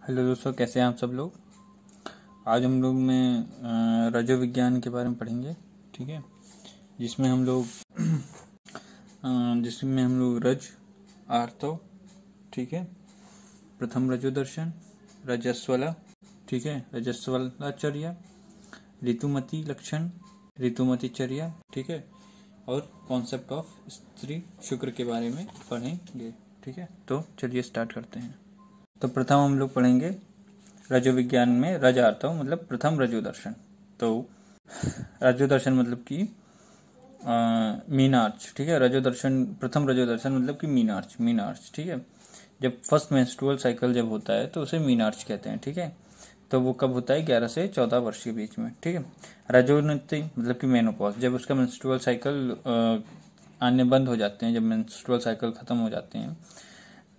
Hello दोस्तों, कैसे हैं आप सब लोग। आज हम लोग में रजो विज्ञान के बारे में पढ़ेंगे। ठीक है, जिसमें हम लोग रज आर्तव, ठीक है, प्रथम रजो दर्शन, रजस्वला, ठीक है, रजस्वलाचर्या, ऋतुमती लक्षण, ऋतुमती चर्या, ठीक है, और कॉन्सेप्ट ऑफ स्त्री शुक्र के बारे में पढ़ेंगे। ठीक है, तो चलिए स्टार्ट करते हैं। तो प्रथम हम लोग पढ़ेंगे रजो विज्ञान में रज आर्तव मतलब प्रथम रजो दर्शन। तो रजो दर्शन मतलब कि मीनार्च, ठीक है। रजो दर्शन, प्रथम रजो दर्शन मतलब कि मीनार्च, ठीक है। जब फर्स्ट मेंस्ट्रुअल साइकिल जब होता है तो उसे मीनार्च कहते हैं, ठीक है। तो वो कब होता है? 11 से 14 वर्ष के बीच में, ठीक है। रजोन्नति मतलब कि मेनोपॉज, जब उसका मेंस्ट्रुअल साइकिल आने बंद हो जाते हैं, जब मेंस्ट्रुअल साइकिल खत्म हो जाते हैं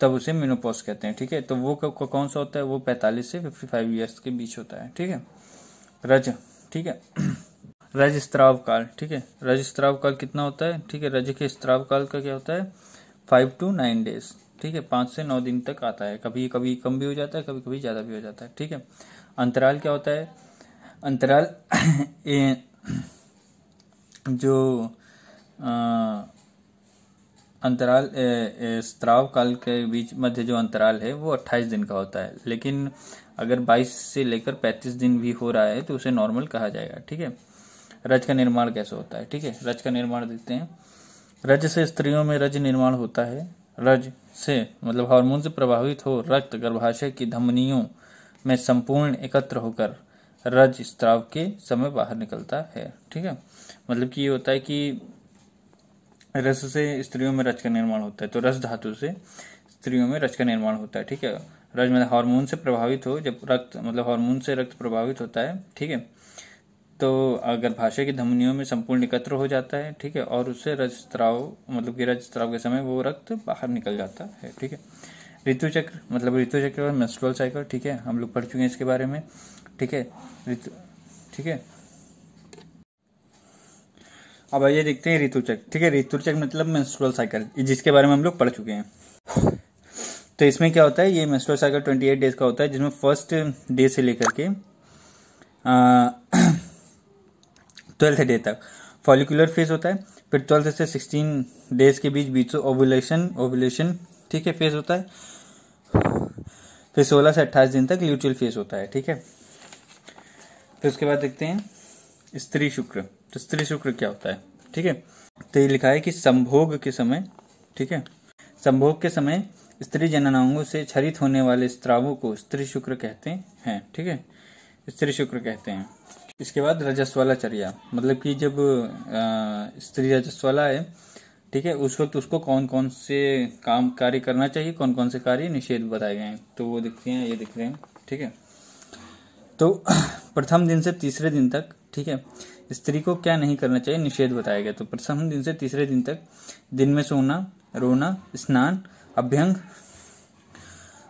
तब उसे मेनोपॉज कहते हैं, ठीक है। तो वो कौन सा होता है? वो 45 से 55 ईयर्स के बीच होता है, ठीक है। रज, ठीक है। रज स्त्राव काल, ठीक है। रज स्त्राव काल कितना होता है? ठीक है, रज के स्त्राव काल का क्या होता है? 5 to 9 डेज, ठीक है। 5 से 9 दिन तक आता है। कभी कभी कम भी हो जाता है, कभी कभी ज्यादा भी हो जाता है, ठीक है। अंतराल क्या होता है? अंतराल जो अंतराल स्त्राव काल के बीच मध्य जो अंतराल है वो 28 दिन का होता है, लेकिन अगर 22 से लेकर 35 दिन भी हो रहा है तो उसे नॉर्मल कहा जाएगा, ठीक है। रज का निर्माण कैसे होता है? ठीक है, रज का निर्माण देखते हैं। रज से स्त्रियों में रज निर्माण होता है। रज से मतलब हार्मोन से प्रभावित हो रक्त गर्भाशय की धमनियों में संपूर्ण एकत्र होकर रज स्त्राव के समय बाहर निकलता है, ठीक है। मतलब कि ये होता है कि रस से स्त्रियों में रज का निर्माण होता है, तो रस धातु से स्त्रियों में रज का निर्माण होता है, ठीक है। रज मतलब हार्मोन से प्रभावित हो, जब रक्त मतलब हार्मोन से रक्त प्रभावित होता है, ठीक है, तो अगर गर्भाशय की धमनियों में संपूर्ण एकत्र हो जाता है, ठीक है, और उससे रजस्त्राव मतलब कि रजस्त्राव के समय वो रक्त बाहर निकल जाता है, ठीक है। ऋतुचक्र मतलब ऋतुचक्र और मेंस्ट्रुअल साइकिल, ठीक है, हम लोग पढ़ चुके हैं इसके बारे में, ठीक है। ऋतु, ठीक है। अब आइए देखते हैं ऋतुचक्र, ठीक है। ऋतुचक्र मतलब मेंस्ट्रुअल साइकिल, जिसके बारे में हम लोग पढ़ चुके हैं। तो इसमें क्या होता है? ये मेंस्ट्रुअल साइकिल 28 डेज का होता है, जिसमें फर्स्ट डे से लेकर के 12th डे तक फॉलिकुलर फेज होता है। फिर 12 से 16 डेज के बीच ओवुलेशन, ठीक है, फेज होता है। फिर 16 से 28 दिन तक ल्यूटियल फेज होता है, ठीक है। फिर उसके बाद देखते हैं स्त्री शुक्र। तो स्त्री शुक्र क्या होता है? ठीक है, तो ये लिखा है कि संभोग के समय, ठीक है, संभोग के समय स्त्री जननांगों से क्षरित होने वाले स्त्रावों को स्त्री शुक्र कहते हैं, ठीक है, स्त्री शुक्र कहते हैं। इसके बाद रजस्वलाचर्या मतलब कि जब स्त्री रजस्वला है, ठीक है, उस वक्त उसको कौन कौन से कार्य करना चाहिए, कौन कौन से कार्य निषेध बताए गए हैं, तो वो देखते हैं, ये दिख रहे हैं, ठीक है। तो प्रथम दिन से तीसरे दिन तक, ठीक है, स्त्री को क्या नहीं करना चाहिए, निषेध बताया गया। तो प्रथम दिन से तीसरे दिन तक दिन में सोना, रोना, स्नान, अभ्यंग,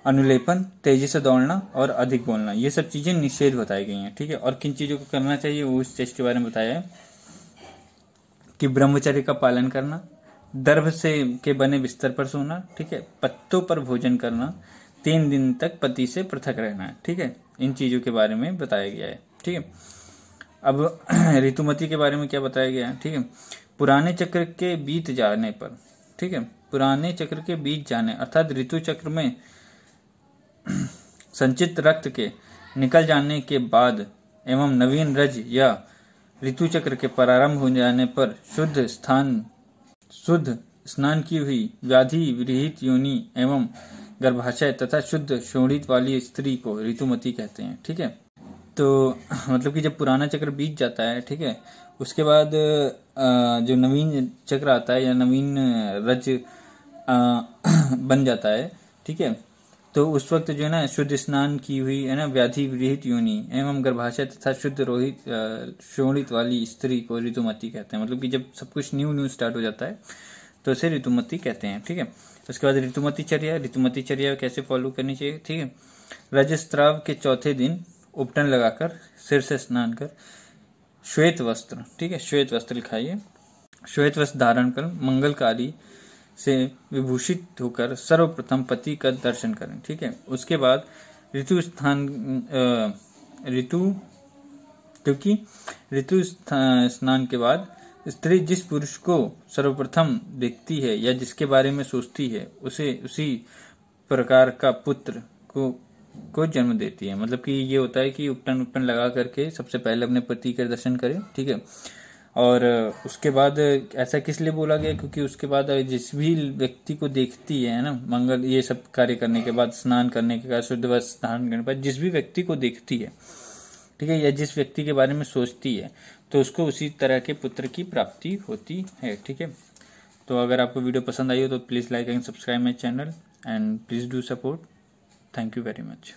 अनुलेपन, तेजी से दौड़ना और अधिक बोलना, ये सब चीजें निषेध बताई गई हैं, ठीक है। और किन चीजों को करना चाहिए वो इस टेस्ट के बारे में बताया है कि ब्रह्मचर्य का पालन करना, दर्भ से के बने बिस्तर पर सोना, ठीक है, पत्तों पर भोजन करना, 3 दिन तक पति से पृथक रहना, ठीक है। इन चीजों के बारे में बताया गया है, ठीक है। अब ऋतुमती के बारे में क्या बताया गया है? ठीक है, पुराने चक्र के बीत जाने पर, ठीक है, पुराने चक्र के बीत जाने अर्थात ऋतु चक्र में संचित रक्त के निकल जाने के बाद एवं नवीन रज या ऋतु चक्र के प्रारंभ हो जाने पर शुद्ध स्नान की हुई व्याधि विरहित योनि एवं गर्भाशय तथा शुद्ध शोणित वाली स्त्री को ऋतुमती कहते हैं, ठीक है। तो मतलब कि जब पुराना चक्र बीत जाता है, ठीक है, उसके बाद जो नवीन चक्र आता है या नवीन रज बन जाता है, ठीक है, तो उस वक्त जो है ना शुद्ध स्नान की हुई है ना व्याधि विरहित योनि एवं गर्भाशय तथा शुद्ध शोणित वाली स्त्री को ऋतुमती कहते हैं। मतलब कि जब सब कुछ न्यू स्टार्ट हो जाता है तो इसे ऋतुमती कहते हैं, ठीक है। उसके बाद ऋतुमती चर्या कैसे फॉलो करनी चाहिए, ठीक है। रजस्त्राव के चौथे दिन उपटन लगाकर सिर से स्नान कर श्वेत वस्त्र, ठीक है, श्वेत वस्त्र लिखाइए, श्वेत वस्त्र धारण कर मंगलकारी से विभूषित होकर सर्वप्रथम पति का दर्शन करें, ठीक है। उसके बाद क्योंकि ऋतु स्नान के बाद स्त्री जिस पुरुष को सर्वप्रथम देखती है या जिसके बारे में सोचती है उसे उसी प्रकार का पुत्र को जन्म देती है। मतलब कि ये होता है कि उपटन लगा करके सबसे पहले अपने पति के दर्शन करें, ठीक है। और उसके बाद ऐसा किस लिए बोला गया, क्योंकि उसके बाद जिस भी व्यक्ति को देखती है ना, मंगल ये सब कार्य करने के बाद, स्नान करने के बाद, शुद्ध वस्त्र स्नान करने के बाद जिस भी व्यक्ति को देखती है, ठीक है, या जिस व्यक्ति के बारे में सोचती है, तो उसको उसी तरह के पुत्र की प्राप्ति होती है, ठीक है। तो अगर आपको वीडियो पसंद आई हो तो please like and subscribe my channel and please do support. Thank you very much.